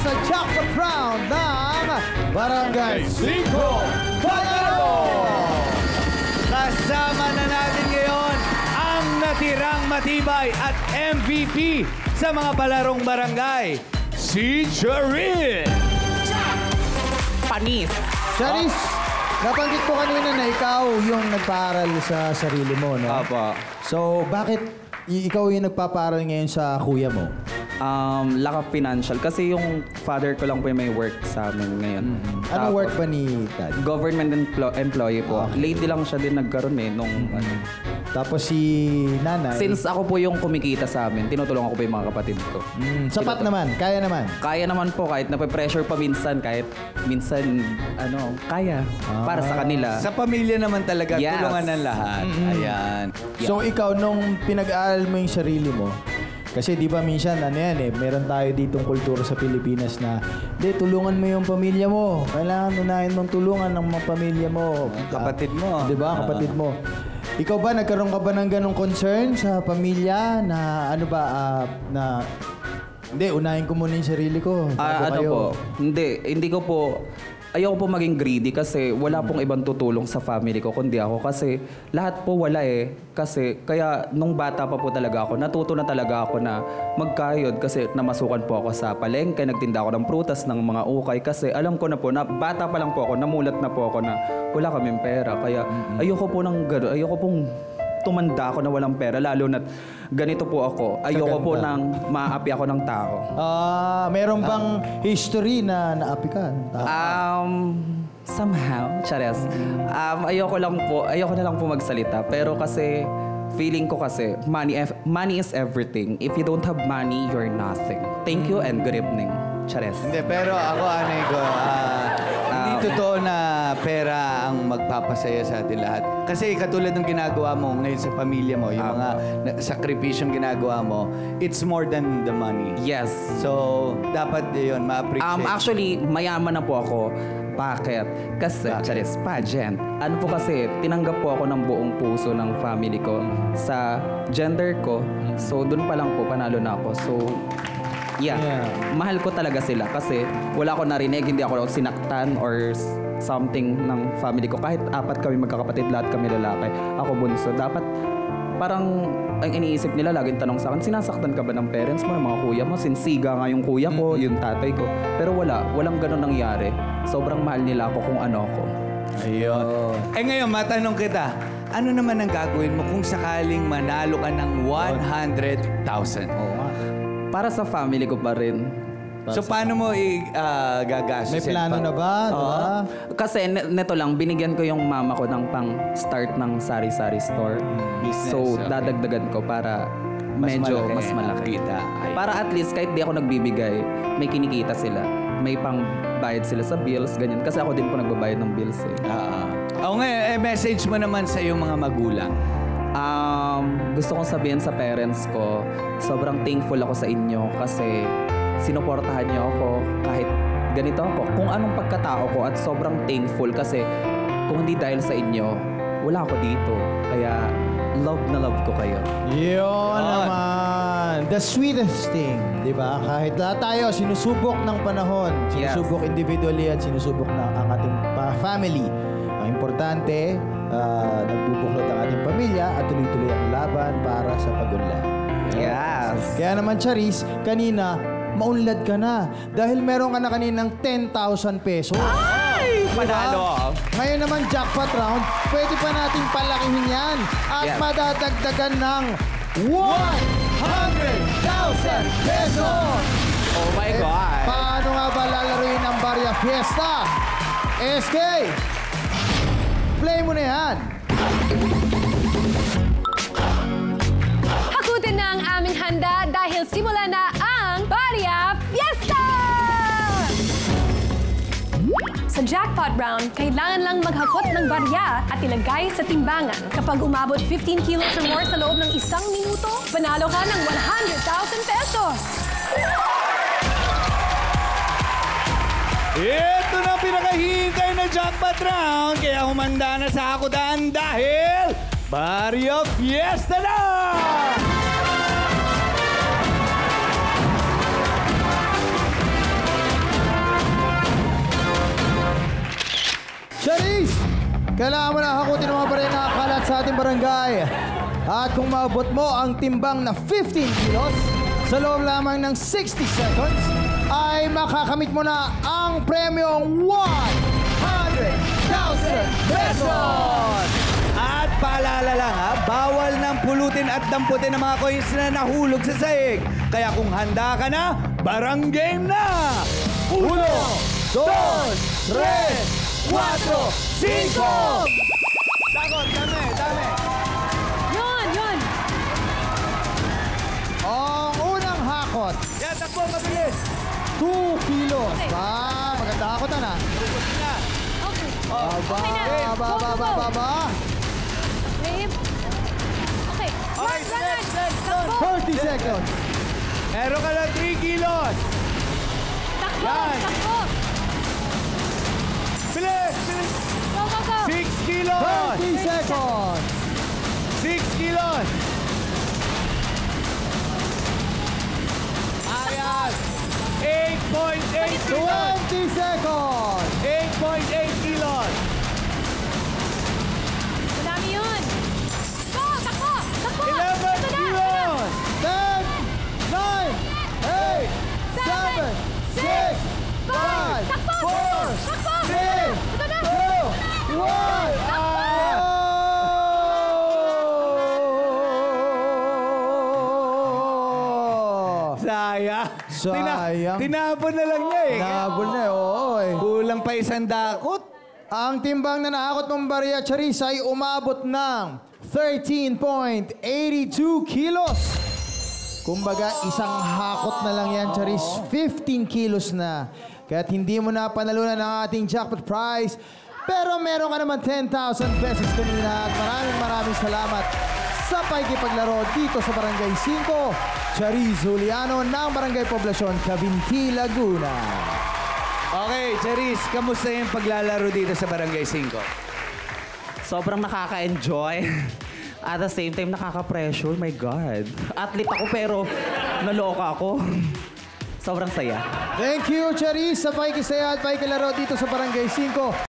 sa jackpot round ng Barangay 5 Panalo! Kasama na natin ngayon ang natirang matibay at MVP sa mga palarong barangay, si Charis. Panis. Charis, nabanggit ko kanina na ikaw yung nagpaaral sa sarili mo, no? Apo. So, bakit ikaw yung nagpapaaral ngayon sa kuya mo? Lack of financial. Kasi yung father ko lang po yung may work sa amin ngayon. Anong work ba ni Dad? Government employee po. Lady lang siya din nagkaroon nung ano. Tapos si nanay? Since ako po yung kumikita sa amin, tinutulungan ko po yung mga kapatid ko. Sapat naman? Kaya naman? Kaya naman po, kahit nape-pressure pa minsan, kahit minsan, kaya. Para sa kanila. Sa pamilya naman talaga, tulungan ng lahat. Ayan. So ikaw, nung pinag-aaral mo yung sarili mo, kasi di ba minsan, meron tayo ditong kultura sa Pilipinas na, tulungan mo yung pamilya mo. Kailangan unahin mong tulungan ng mga pamilya mo. Kapatid mo. Di ba? Kapatid mo. Ikaw ba, nagkaroon ka ba ng ganong concern sa pamilya na unahin ko muna yung sarili ko. Po? Hindi ko po. Ayoko po maging greedy kasi wala pong ibang tutulong sa family ko kundi ako. Kasi lahat po wala eh. Kasi kaya nung bata pa po talaga ako, natuto na talaga ako na magkayod kasi namasukan po ako sa palengke, nagtinda ako ng prutas, ng mga ukay kasi alam ko na po na bata pa lang po ako, namulat na po ako na wala kaming pera. Kaya ayoko po ng gano'n, ayoko pong tumanda ako na walang pera, lalo na ganito po ako. Ayoko po nang maapi ako ng tao. Meron bang history na naapi ka ng tao? Somehow, Charis. Ayoko na lang po magsalita. Pero kasi, feeling ko kasi, money is everything. If you don't have money, you're nothing. Thank you and good evening, Charis. Hindi, pero ako, hindi totoo na pera ang magpapasaya sa atin lahat. Kasi katulad ng ginagawa mo ngayon sa pamilya mo, yung mga sakripisyong ginagawa mo, it's more than the money. Yes. So, dapat yun, ma-appreciate. Actually, mayaman na po ako. Bakit? Kasi, Charis, pageant. Ano po kasi, tinanggap po ako ng buong puso ng family ko sa gender ko. So, dun pa lang po, panalo na ako. So, yeah. Mahal ko talaga sila kasi wala ako narinig, hindi ako sinaktan or something ng family ko. Kahit apat kami magkakapatid, lahat kami lalaki. Ako bunso. Dapat parang ang iniisip nila, laging tanong sa akin, sinasaktan ka ba ng parents mo, ng mga kuya mo? Sinsiga nga yung kuya ko, yung tatay ko. Pero walang ganun nangyari. Sobrang mahal nila ako kung ano ako. Ayun. Ngayon, matanong kita, ano naman ang gagawin mo kung sakaling manalo ka ng 100,000? Para sa family ko pa rin. So, paano mo gagastos? May plano na ba? Diba? Kasi neto lang, binigyan ko yung mama ko ng pang-start ng sari-sari store. Business, so, dadagdagan ko para medyo mas malaki. Para at least kahit di ako nagbibigay, may kinikita sila. May pang-bayad sila sa bills, ganyan. Kasi ako din po nagbabayad ng bills eh. Ngayon, message mo naman sa iyong mga magulang. Gusto kong sabihin sa parents ko, sobrang thankful ako sa inyo kasi sinuportahan niyo ako kahit ganito ako. Kung anong pagkatao ko at sobrang thankful kasi kung hindi dahil sa inyo, wala ako dito. Kaya love na love ko kayo. Yun naman. The sweetest thing, di ba? Kahit lahat tayo, sinusubok ng panahon. Sinusubok individually at sinusubok ng ang ating family. Ang importante, nagbubuklod ang ating pamilya at tuloy-tuloy ang laban para sa pag-unlad. Yes. Kaya naman, Charis, kanina, maunlad ka na. Dahil meron ka na kaninang 10,000 pesos. Ay! Panalo! Ngayon naman, jackpot round, pwede pa natin palakihin yan. At madadagdagan ng 100,000 pesos! Oh my God! Paano nga ba lalaruin ang Barya Fiesta? SK! Play mo na yan! Hakutin na ang aming handa dahil simula na ang Barya Fiesta! Sa jackpot round, kailangan lang maghakot ng barya at ilagay sa timbangan. Kapag umabot 15 kilos or more sa loob ng 1 minuto, panalo ka ng 100,000 pesos! Ito na pinakahintay na jackpot round, kaya humanda na sa hakutan dahil Barya Fiesta na! Kailangan mo na hakutin ang mga barya na kalat sa ating barangay. At kung maabot mo ang timbang na 15 kilos sa loob lamang ng 60 seconds, ay makakamit mo na ang premyong 100,000 pesos! At paalala lang ha, bawal nang pulutin at damputin ang mga coins na nahulog sa sahig. Kaya kung handa ka na, barang game na! 1, 2, 3, 4, 5! Sagot, dami. Yun. Ang unang hakot, Yan, takbo, mabilis! 2 kilos. Maganda hakot na. Okay. Aba, Okay na. aba. Babe. Okay. Run. Takbo. 30 seconds. Meron ka lang 3 kilos! Yan. Takbo. Bilis! Go. 6 kilos! 30 seconds. 6 kilos! Ayan! 8.8 kilos! 20 seconds. 8.8 kilos! Madami yun. Go. Takbo. 11 Ito na. kilos! 10, 9, 8, 7, 6, 5, Takbo. 4, 3, Ito na. 2, 1. Sayang! Sayang. Tinapon na lang niya eh. Nabol na eh. Kulang pa isang dakot. Ang timbang na naakot mong barya, Charis, ay umabot ng 13.82 kilos. Kumbaga, isang hakot na lang yan, Charis. 15 kilos na. Kaya't hindi mo na panalunan ang ating jackpot prize. Pero meron ka naman 10,000 pesos kanina. At maraming salamat sa pakikipaglaro dito sa Barangay 5. Charis Juliano ng Barangay Poblacion, Cavinti, Laguna. Okay, Charis, kamusta yung paglalaro dito sa Barangay 5? Sobrang nakaka-enjoy. At the same time, nakaka-pressure. My God. Athlete ako pero naloka ako. Sobrang saya. Thank you, Charis, sa pakikisaya at pakikilaro dito sa Barangay 5.